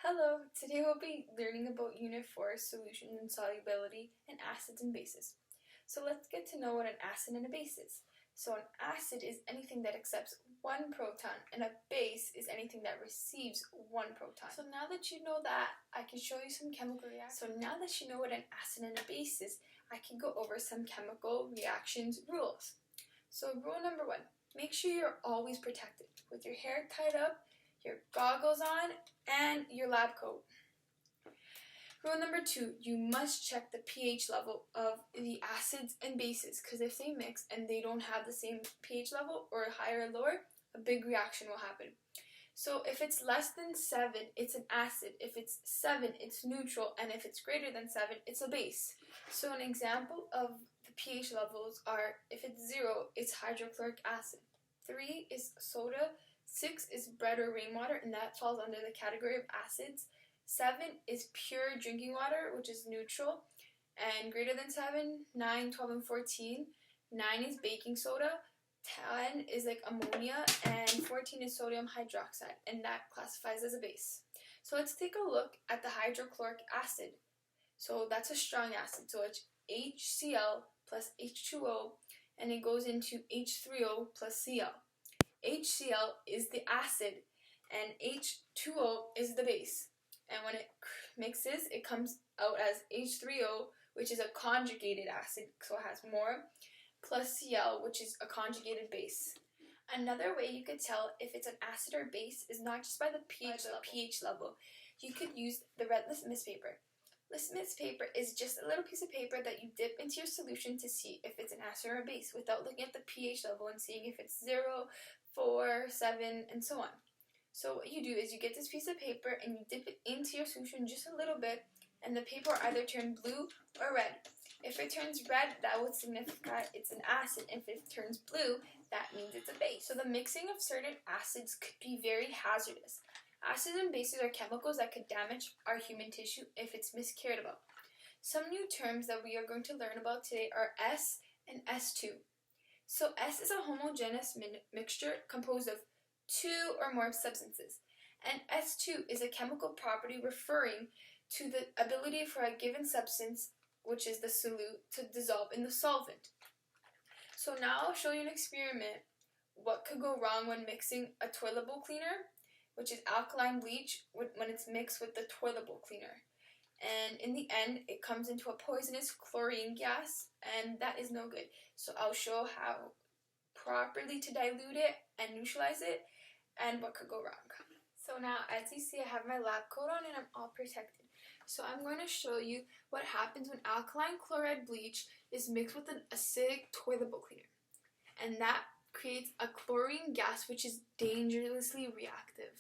Hello, today we'll be learning about Unit 4, Solutions and Solubility, and Acids and Bases. So let's get to know what an acid and a base is. So an acid is anything that accepts one proton, and a base is anything that receives one proton. So now that you know that, I can show you some chemical reactions. So now that you know what an acid and a base is, I can go over some chemical reactions rules. So rule number 1, make sure you're always protected with your hair tied up, your goggles on, and your lab coat. Rule number 2, you must check the pH level of the acids and bases, because if they mix and they don't have the same pH level, or higher or lower, a big reaction will happen. So if it's less than 7, it's an acid. If it's 7, it's neutral, and if it's greater than 7, it's a base. So an example of the pH levels are, if it's 0, it's hydrochloric acid. 3 is soda. 6 is bread or rainwater, and that falls under the category of acids. 7 is pure drinking water, which is neutral, and greater than 7, 9, 12, and 14. 9 is baking soda, 10 is like ammonia, and 14 is sodium hydroxide, and that classifies as a base. So let's take a look at the hydrochloric acid. So that's a strong acid, so it's HCl plus H2O, and it goes into H3O plus Cl. HCl is the acid and H2O is the base. And when it mixes, it comes out as H3O, which is a conjugated acid, so it has more, plus Cl, which is a conjugated base. Another way you could tell if it's an acid or base is not just by the pH level. You could use the red litmus paper. Litmus paper is just a little piece of paper that you dip into your solution to see if it's an acid or a base without looking at the pH level and seeing if it's 0, 4, 7, and so on. So what you do is you get this piece of paper and you dip it into your solution just a little bit, and the paper will either turn blue or red. If it turns red, that would signify it's an acid, and if it turns blue, that means it's a base. So the mixing of certain acids could be very hazardous. Acids and bases are chemicals that could damage our human tissue if it's miscared about. Some new terms that we are going to learn about today are S and S2. So S is a homogeneous mixture composed of 2 or more substances, and S2 is a chemical property referring to the ability for a given substance, which is the solute, to dissolve in the solvent. So now I'll show you an experiment what could go wrong when mixing a toilet bowl cleaner, which is alkaline bleach, when it's mixed with the toilet bowl cleaner. And in the end, it comes into a poisonous chlorine gas, and that is no good. So I'll show how properly to dilute it and neutralize it, and what could go wrong. So now, as you see, I have my lab coat on and I'm all protected. So I'm going to show you what happens when alkaline chloride bleach is mixed with an acidic toilet bowl cleaner. And that creates a chlorine gas which is dangerously reactive.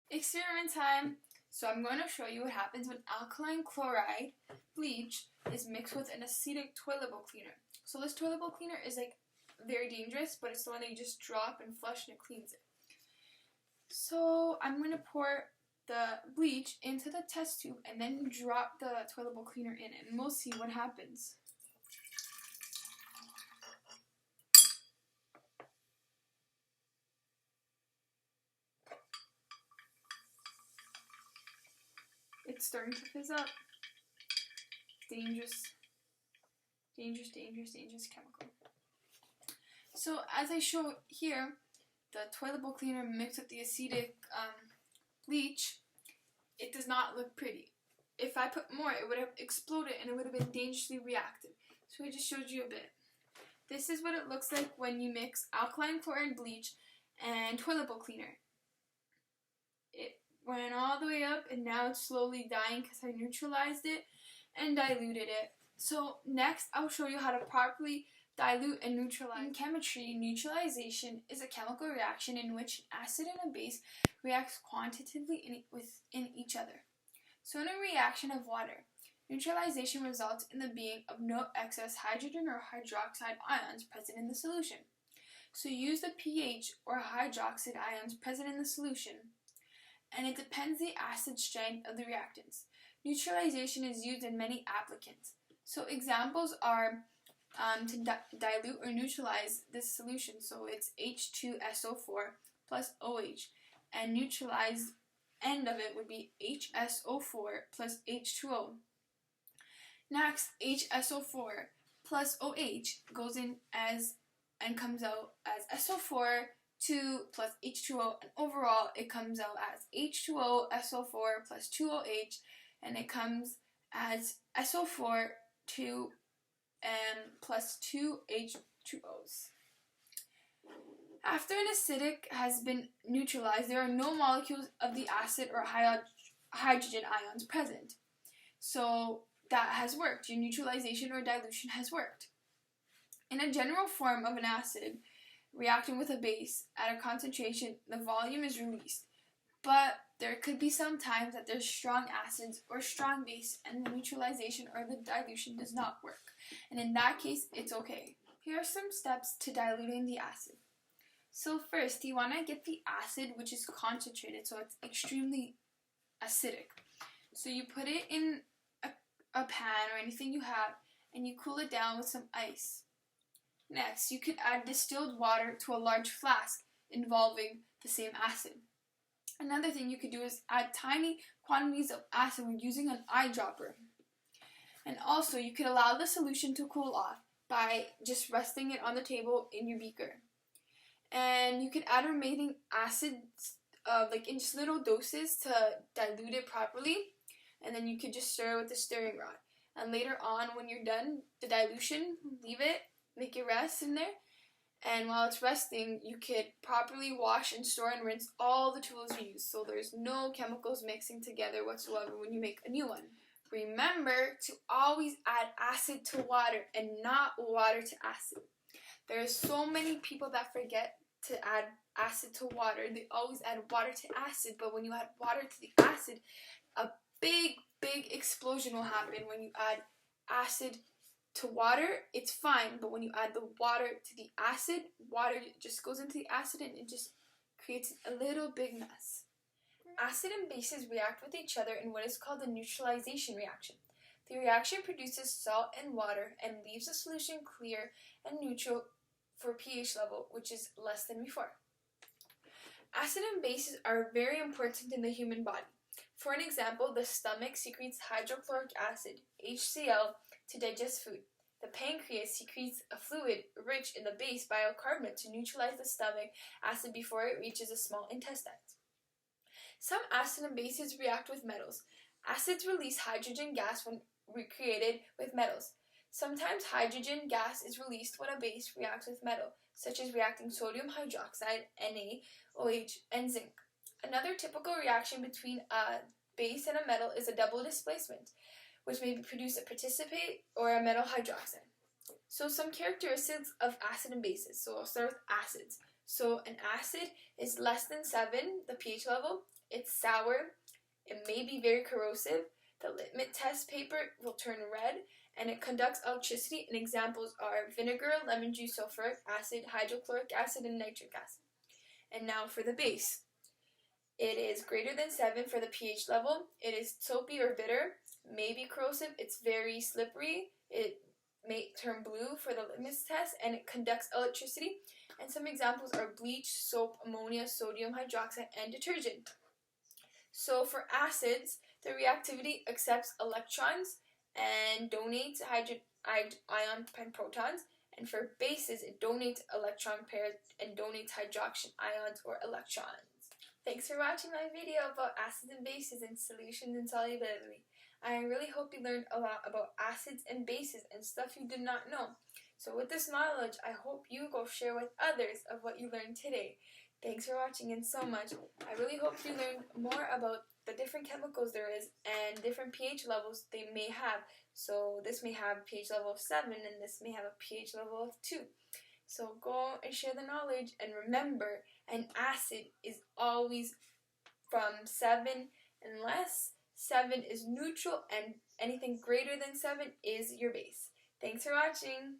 Experiment time! So I'm going to show you what happens when alkaline chloride bleach is mixed with an acidic toilet bowl cleaner. So this toilet bowl cleaner is like very dangerous, but it's the one that you just drop and flush and it cleans it. So I'm going to pour the bleach into the test tube and then drop the toilet bowl cleaner in, and we'll see what happens. It's starting to fizz up. Dangerous chemical. So as I show here, the toilet bowl cleaner mixed with the acidic bleach, it does not look pretty. If I put more, it would have exploded and it would have been dangerously reactive. So I just showed you a bit. This is what it looks like when you mix alkaline chloride bleach and toilet bowl cleaner. It went all the way up and now it's slowly dying because I neutralized it and diluted it. So next I'll show you how to properly dilute and neutralize. In chemistry, neutralization is a chemical reaction in which an acid and a base reacts quantitatively in each other. So in a reaction of water, neutralization results in the being of no excess hydrogen or hydroxide ions present in the solution. So use the pH or hydroxide ions present in the solution, and it depends the acid strength of the reactants. Neutralization is used in many applicants. So examples are to dilute or neutralize this solution. So it's H2SO4 plus OH, and neutralized end of it would be HSO4 plus H2O. Next, HSO4 plus OH goes in as and comes out as SO4 2 plus H2O, and overall it comes out as H2O SO4 plus 2OH, and it comes as SO4 2 plus 2 H2Os. After an acidic has been neutralized, there are no molecules of the acid or hydrogen ions present. So that has worked. Your neutralization or dilution has worked. In a general form of an acid reacting with a base at a concentration, the volume is released. But there could be some times that there's strong acids or strong base and the neutralization or the dilution does not work. And in that case, it's okay. Here are some steps to diluting the acid. So first, you want to get the acid, which is concentrated, so it's extremely acidic. So you put it in a pan or anything you have, and you cool it down with some ice. Next, you could add distilled water to a large flask involving the same acid. Another thing you could do is add tiny quantities of acid using an eyedropper. And also, you could allow the solution to cool off by just resting it on the table in your beaker. And you could add remaining acids like in just little doses to dilute it properly, and then you could just stir with the stirring rod. And later on, when you're done the dilution, leave it, make it rest in there, and while it's resting, you could properly wash and store and rinse all the tools you use, so there's no chemicals mixing together whatsoever when you make a new one. Remember to always add acid to water and not water to acid. There's so many people that forget to add acid to water. They always add water to acid, but when you add water to the acid, a big explosion will happen. When you add acid to water, it's fine, but when you add the water to the acid, water just goes into the acid and it just creates a little big mess. Acid and bases react with each other in what is called the neutralization reaction. The reaction produces salt and water and leaves the solution clear and neutral for pH level, which is less than before. Acid and bases are very important in the human body. For an example, the stomach secretes hydrochloric acid, HCl, to digest food. The pancreas secretes a fluid rich in the base bicarbonate to neutralize the stomach acid before it reaches the small intestines. Some acid and bases react with metals. Acids release hydrogen gas when recreated with metals. Sometimes hydrogen gas is released when a base reacts with metal, such as reacting sodium hydroxide, NaOH, and zinc. Another typical reaction between a base and a metal is a double displacement, which may produce a precipitate or a metal hydroxide. So some characteristics of acid and bases. So I'll start with acids. So an acid is less than 7, the pH level. It's sour. It may be very corrosive. The litmus test paper will turn red, and it conducts electricity, and examples are vinegar, lemon juice, sulfuric acid, hydrochloric acid, and nitric acid. And now for the base. It is greater than 7 for the pH level. It is soapy or bitter, may be corrosive, it's very slippery, it may turn blue for the litmus test, and it conducts electricity. And some examples are bleach, soap, ammonia, sodium hydroxide, and detergent. So for acids, the reactivity accepts electrons and donates hydrogen ion and protons. And for bases, it donates electron pairs and donates hydrogen ions or electrons. Thanks for watching my video about acids and bases and solutions and solubility. I really hope you learned a lot about acids and bases and stuff you did not know. So with this knowledge, I hope you go share with others of what you learned today. Thanks for watching and so much. I really hope you learned more about the different chemicals there is and different pH levels they may have. So this may have a pH level of 7 and this may have a pH level of 2. So go and share the knowledge, and remember, an acid is always from 7 and less. 7 is neutral, and anything greater than 7 is your base. Thanks for watching.